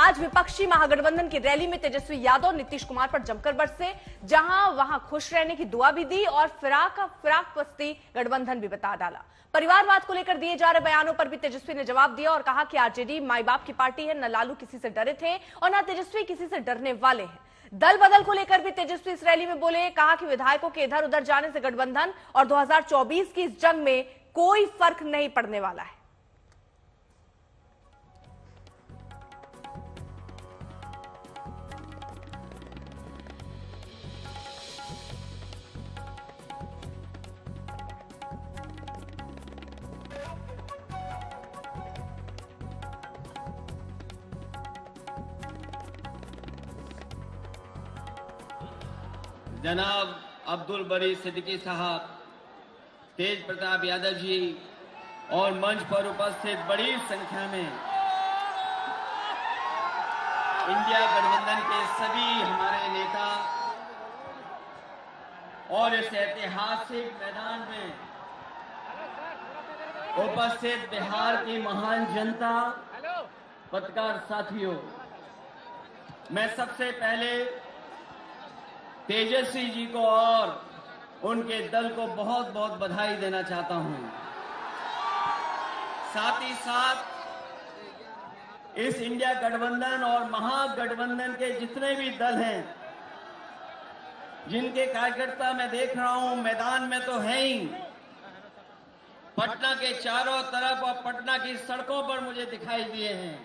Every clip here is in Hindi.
आज विपक्षी महागठबंधन की रैली में तेजस्वी यादव नीतीश कुमार पर जमकर बरसे, जहां वहां खुश रहने की दुआ भी दी और फिराक पस्ती गठबंधन भी बता डाला। परिवारवाद को लेकर दिए जा रहे बयानों पर भी तेजस्वी ने जवाब दिया और कहा कि आरजेडी माई बाप की पार्टी है, न लालू किसी से डरे थे और न तेजस्वी किसी से डरने वाले हैं। दल बदल को लेकर भी तेजस्वी इस रैली में बोले, कहा कि विधायकों के इधर उधर जाने से गठबंधन और 2024 की इस जंग में कोई फर्क नहीं पड़ने वाला है। जनाब अब्दुल बरी सिद्दीकी साहब, तेज प्रताप यादव जी और मंच पर उपस्थित बड़ी संख्या में इंडिया गठबंधन के सभी हमारे नेता और इस ऐतिहासिक मैदान में उपस्थित बिहार की महान जनता, पत्रकार साथियों, मैं सबसे पहले तेजस्वी जी को और उनके दल को बहुत बहुत बधाई देना चाहता हूं। साथ ही साथ इस इंडिया गठबंधन और महागठबंधन के जितने भी दल हैं, जिनके कार्यकर्ता मैं देख रहा हूं मैदान में तो हैं ही, पटना के चारों तरफ और पटना की सड़कों पर मुझे दिखाई दिए हैं,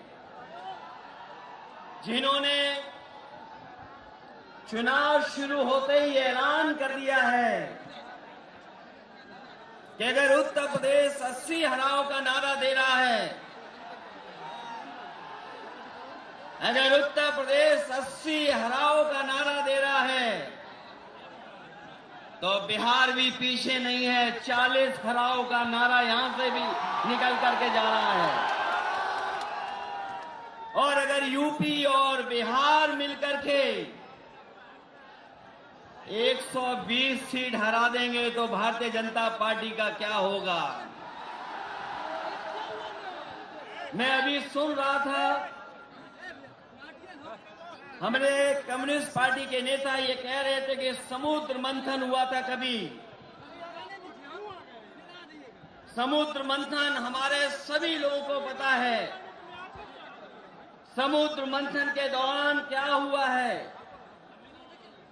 जिन्होंने चुनाव शुरू होते ही ऐलान कर दिया है कि अगर उत्तर प्रदेश 80 हराओ का नारा दे रहा है, अगर उत्तर प्रदेश 80 हराओ का नारा दे रहा है तो बिहार भी पीछे नहीं है, 40 हराओ का नारा यहां से भी निकल करके जा रहा है। और अगर यूपी और बिहार मिलकर के 120 सीट हरा देंगे तो भारतीय जनता पार्टी का क्या होगा। मैं अभी सुन रहा था, हमारे कम्युनिस्ट पार्टी के नेता ये कह रहे थे कि समुद्र मंथन हुआ था कभी। समुद्र मंथन हमारे सभी लोगों को पता है। समुद्र मंथन के दौरान क्या हुआ है,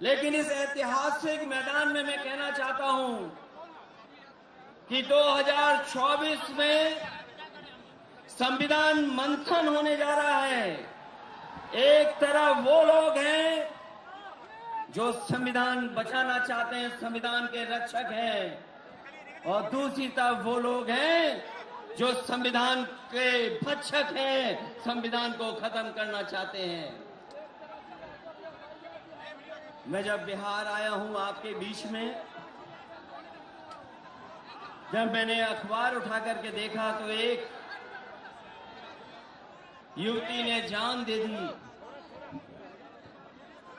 लेकिन इस ऐतिहासिक मैदान में मैं कहना चाहता हूं कि 2024 में संविधान मंथन होने जा रहा है। एक तरफ वो लोग हैं जो संविधान बचाना चाहते हैं, संविधान के रक्षक हैं, और दूसरी तरफ वो लोग हैं जो संविधान के भक्षक हैं, संविधान को खत्म करना चाहते हैं। मैं जब बिहार आया हूं आपके बीच में, जब मैंने अखबार उठा करके देखा तो एक युवती ने जान दे दी।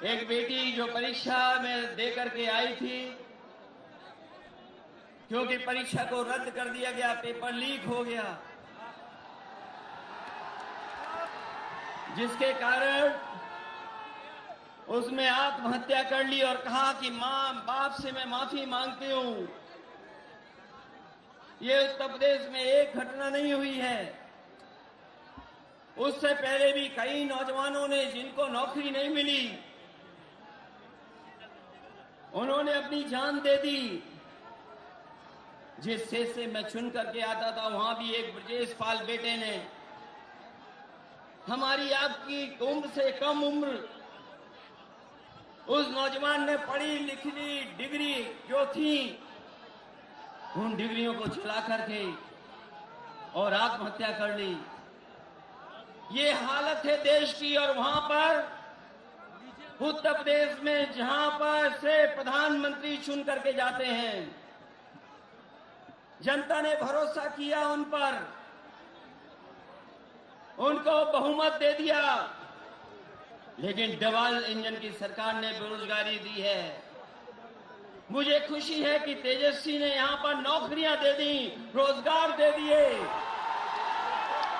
एक बेटी जो परीक्षा में दे करके आई थी, क्योंकि परीक्षा को रद्द कर दिया गया, पेपर लीक हो गया, जिसके कारण उसने आत्महत्या कर ली और कहा कि मां बाप से मैं माफी मांगती हूं। ये उत्तर प्रदेश में एक घटना नहीं हुई है, उससे पहले भी कई नौजवानों ने, जिनको नौकरी नहीं मिली, उन्होंने अपनी जान दे दी। जिस देश से मैं चुन करके आता था, वहां भी एक ब्रजेश पाल बेटे ने, हमारी आपकी उम्र से कम उम्र, उस नौजवान ने पढ़ी लिखी डिग्री जो थी, उन डिग्रियों को चला करके और आत्महत्या कर ली। ये हालत है देश की। और वहां पर उत्तर प्रदेश में जहां पर से प्रधानमंत्री चुन करके जाते हैं, जनता ने भरोसा किया उन पर, उनको बहुमत दे दिया, लेकिन डबल इंजन की सरकार ने बेरोजगारी दी है। मुझे खुशी है कि तेजस्वी ने यहां पर नौकरियां दे दी, रोजगार दे दिए।